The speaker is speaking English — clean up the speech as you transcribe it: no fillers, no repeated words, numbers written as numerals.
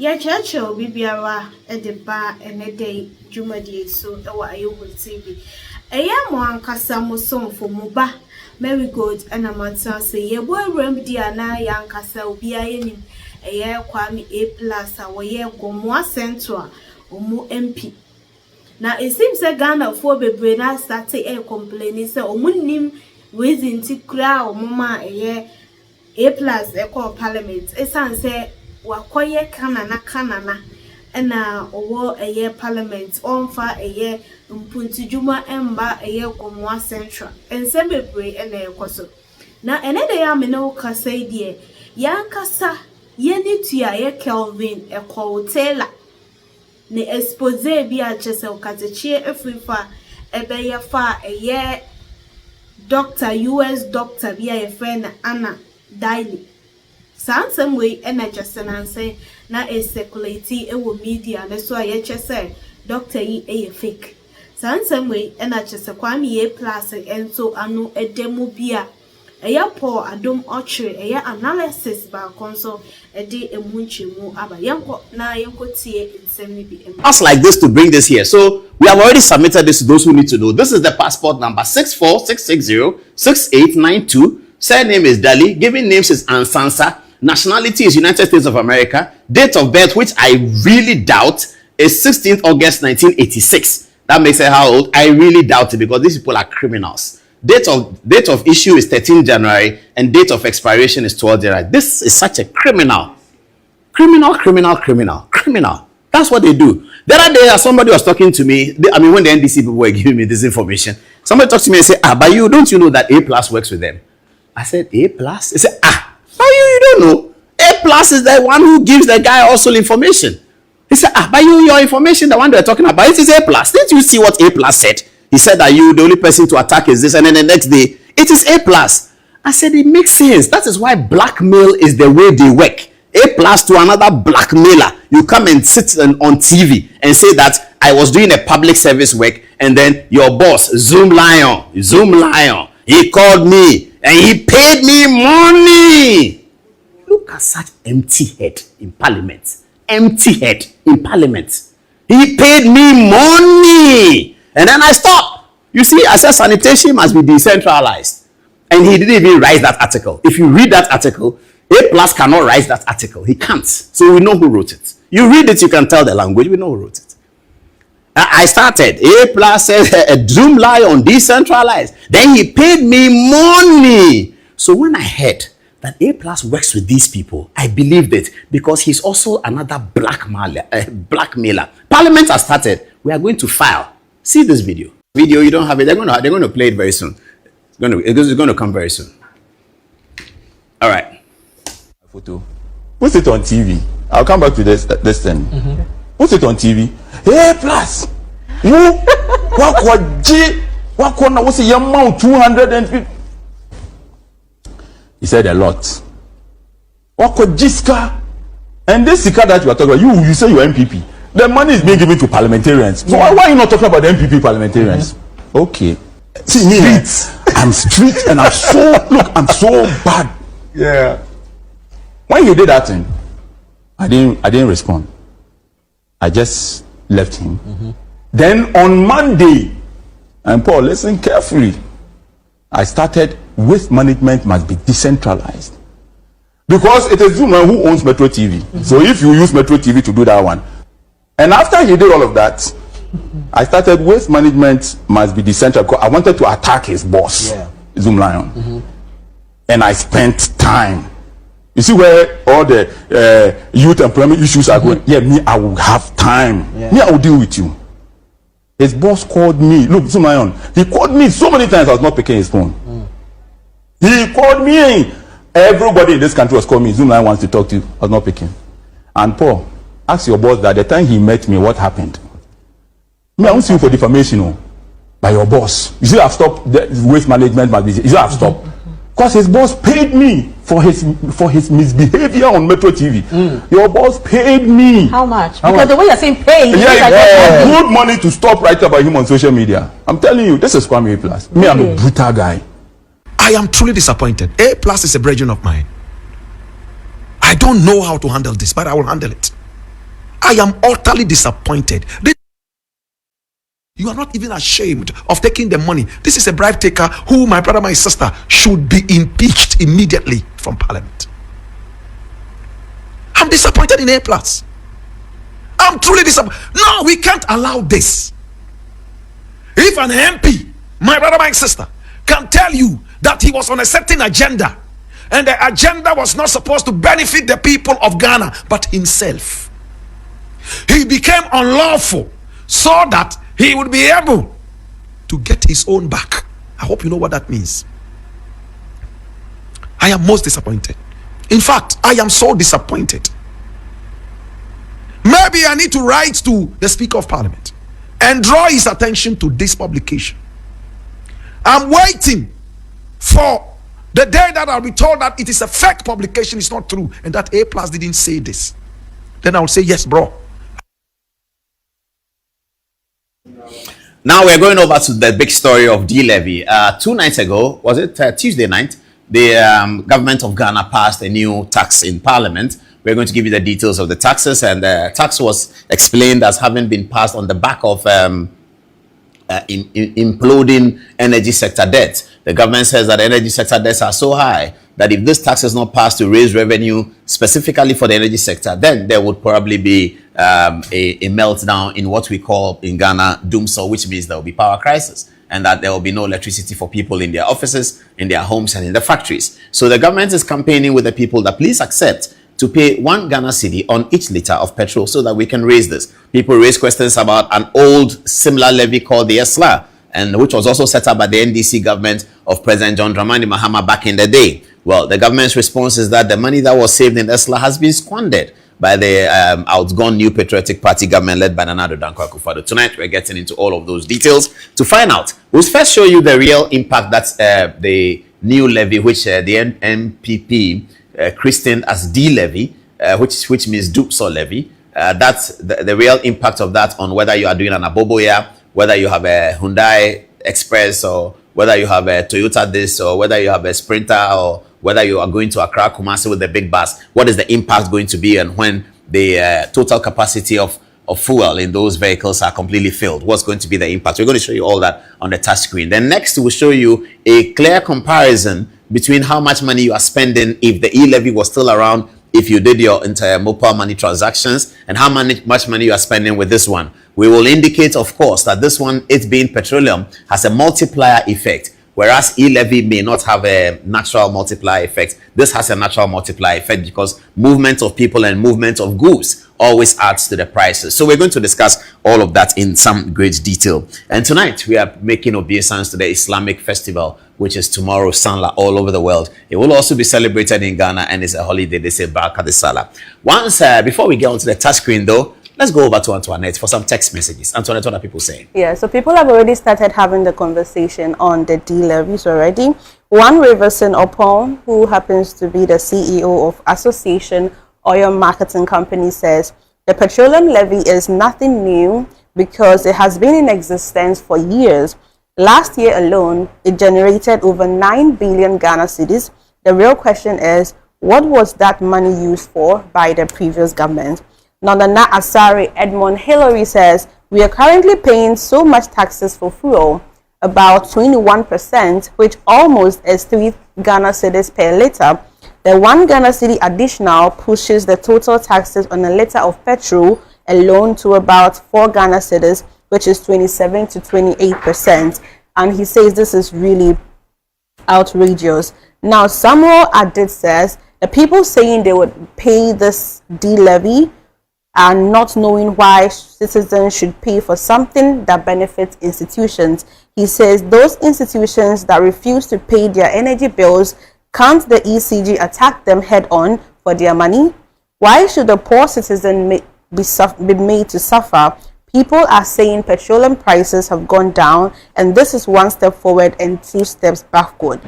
Ya chacho bibiara edeba enede jumadi so ewa ayobo TV. Eya mo ankasa mo somfo mo ba Marigold anamata say ye boy remedy ana ya ankasa obi ayenim eye Kwame A-plus awoye gomo central omo MP. Na it seems that Ghana for bebre na start complaining say omunnim reason ti kra omoma eye A-plus e parliament esan say wakoye kanana ena owo eye parliament onfa eye mpuntijuma emba eye komwa central ense bebre ena ekoso na enede ya me no kasa die ya kasa ye ni tua ye Kelvin Taylor ne expose bi a chese okatechie efrifa ebe ye fa eye doctor US doctor bi a friend Anna Daily Sansem way just and say na a circulate ewo media na so aye chese doctor yi fake. Sansem way just Kwame A-plus enso anu edemo bia eya po adom ochre eya analysis ba konso ede emunchemu aba yenko na yenko tie nsemi bi. Us like this to bring this here. So we have already submitted this to those who need to know. This is the passport number 646606892. Surname is Dali. Given names is Ansansa. Nationality is United States of America. Date of birth, which I really doubt, is 16th August 1986. That makes it how old? I really doubt it because these people are criminals. Date of issue is 13 January and date of expiration is 12 January. This is such a criminal. Criminal. That's what they do. The other day, somebody was talking to me. When the NDC people were giving me this information, somebody talked to me and said, but you don't you know that A-plus works with them? I said, A-plus? He said, how you don't know? A-plus is the one who gives the guy also information. He said, but your information, the one they're talking about, it is A-plus. Didn't you see what A-plus said? He said that the only person to attack is this, and then the next day, it is A-plus. I said, it makes sense. That is why blackmail is the way they work. A-plus to another blackmailer. You come and sit on TV and say that I was doing a public service work, and then your boss, Zoom Lion, he called me and he paid me money. Look at such empty head in parliament. Empty head in parliament. He paid me money. And then I stopped. You see, I said sanitation must be decentralized. And he didn't even write that article. If you read that article, A-plus cannot write that article. He can't. So we know who wrote it. You read it, you can tell the language. We know who wrote it. I started. A-plus said a Zoom Lion decentralized. Then he paid me money. So when I heard that A-plus works with these people, I believed it because he's also another blackmailer. Parliament has started. We are going to file. See this video. You don't have it. They're going to play it very soon. It's going to come very soon. All right. Photo. Put it on TV. I'll come back to this thing. Put it on TV. A-plus. You what's the amount? 250. He said a lot. And this car that you are talking about, you say you're MPP. The money is being given to parliamentarians. So why are you not talking about the MPP parliamentarians? Okay. See me, I'm street and I'm so bad. Yeah. When you did that thing, I didn't respond. I just left him. Then on Monday, and Paul, listen carefully. I started with management must be decentralized. Because it is Zuma who owns Metro TV. So if you use Metro TV to do that one. And after he did all of that, I started with management must be decentralized because I wanted to attack his boss, Zoom Lion. And I spent time. You see where all the youth employment issues are going? I will have time. I will deal with you. His boss called me. Look, Zoom Lion. He called me so many times I was not picking his phone. He called me. Everybody in this country was calling me. Zoom Lion wants to talk to you. I was not picking. And Paul, ask your boss that the time he met me, what happened? I won't sue you for defamation by your boss. You see, I've stopped the waste management. You see, I've stopped. Because his boss paid me for his misbehavior on Metro TV. Your boss paid me. How much? Because the way you're saying pay, good money to stop writing about him on social media. I'm telling you, this is Kwame A-plus. Me, I'm a brutal guy. I am truly disappointed. A-plus is a brethren of mine. I don't know how to handle this, but I will handle it. I am utterly disappointed. You are not even ashamed of taking the money. This is a bribe taker who, my brother, my sister, should be impeached immediately from parliament. I'm disappointed in A-plus. I'm truly disappointed. No, we can't allow this. If an MP, my brother, my sister, can tell you that he was on a certain agenda and the agenda was not supposed to benefit the people of Ghana but himself, he became unlawful so that he would be able to get his own back. I hope you know what that means. I am most disappointed. In fact, I am so disappointed. Maybe I need to write to the Speaker of Parliament and draw his attention to this publication. I'm waiting for the day that I'll be told that it is a fake publication, it's not true, and that A-plus didn't say this. Then I'll say, yes, bro. Now we're going over to the big story of D-levy. 2 nights ago, was it Tuesday night, the government of Ghana passed a new tax in Parliament. We're going to give you the details of the taxes, and the tax was explained as having been passed on the back of imploding energy sector debt. The government says that energy sector debts are so high that if this tax is not passed to raise revenue specifically for the energy sector, then there would probably be a meltdown in what we call in Ghana doomsday, which means there will be power crisis, and that there will be no electricity for people in their offices, in their homes, and in the factories. So the government is campaigning with the people that please accept to pay 1 Ghana cedi on each liter of petrol so that we can raise this. People raise questions about an old similar levy called the ESLA, and which was also set up by the NDC government of President John Dramani Mahama back in the day. Well, the government's response is that the money that was saved in ESLA has been squandered by the outgone New Patriotic Party government led by Nana Addo Dankwa Akufo-Addo. Tonight, we're getting into all of those details. To find out, we'll first show you the real impact that the new levy, which the NPP christened as D-levy, which means Dupso levy. That's the real impact of that on whether you are doing an Aboboya, whether you have a Hyundai Express, or whether you have a Toyota this, or whether you have a Sprinter, or whether you are going to Accra, Kumasi with the big bus. What is the impact going to be, and when the total capacity of fuel in those vehicles are completely filled, what's going to be the impact? We're going to show you all that on the touch screen. Then next, we'll show you a clear comparison between how much money you are spending if the e-levy was still around, if you did your entire mobile money transactions, and how much money you are spending with this one. We will indicate, of course, that this one, it being petroleum, has a multiplier effect, whereas e-levy may not have a natural multiplier effect. This has a natural multiplier effect because movement of people and movement of goods always adds to the prices. So we're going to discuss all of that in some great detail. And tonight we are making obeisance to the Islamic festival, which is tomorrow, Sanla, all over the world. It will also be celebrated in Ghana, and it's a holiday. They say Baraka de Salah. Once, before we get onto the touch screen though, let's go over to Antoinette for some text messages. Antoinette, what are people saying? Yeah, so people have already started having the conversation on the D-levies already. One Riverson Opon, who happens to be the CEO of Association Oil Marketing Company, says the petroleum levy is nothing new because it has been in existence for years. Last year alone, it generated over 9 billion Ghana cedis. The real question is, what was that money used for by the previous government? Nandana Asari Edmond Hillary says, we are currently paying so much taxes for fuel, about 21%, which almost is 3 Ghana cedis per liter. The 1 Ghana cedi additional pushes the total taxes on a liter of petrol alone to about 4 Ghana cedis, which is 27 to 28%. And he says this is really outrageous. Now, Samuel Adit says, the people saying they would pay this D-levy and not knowing why citizens should pay for something that benefits institutions. He says those institutions that refuse to pay their energy bills, can't the ECG attack them head on for their money? Why should the poor citizen be made to suffer? People are saying petroleum prices have gone down, and this is 1 step forward and 2 steps backward.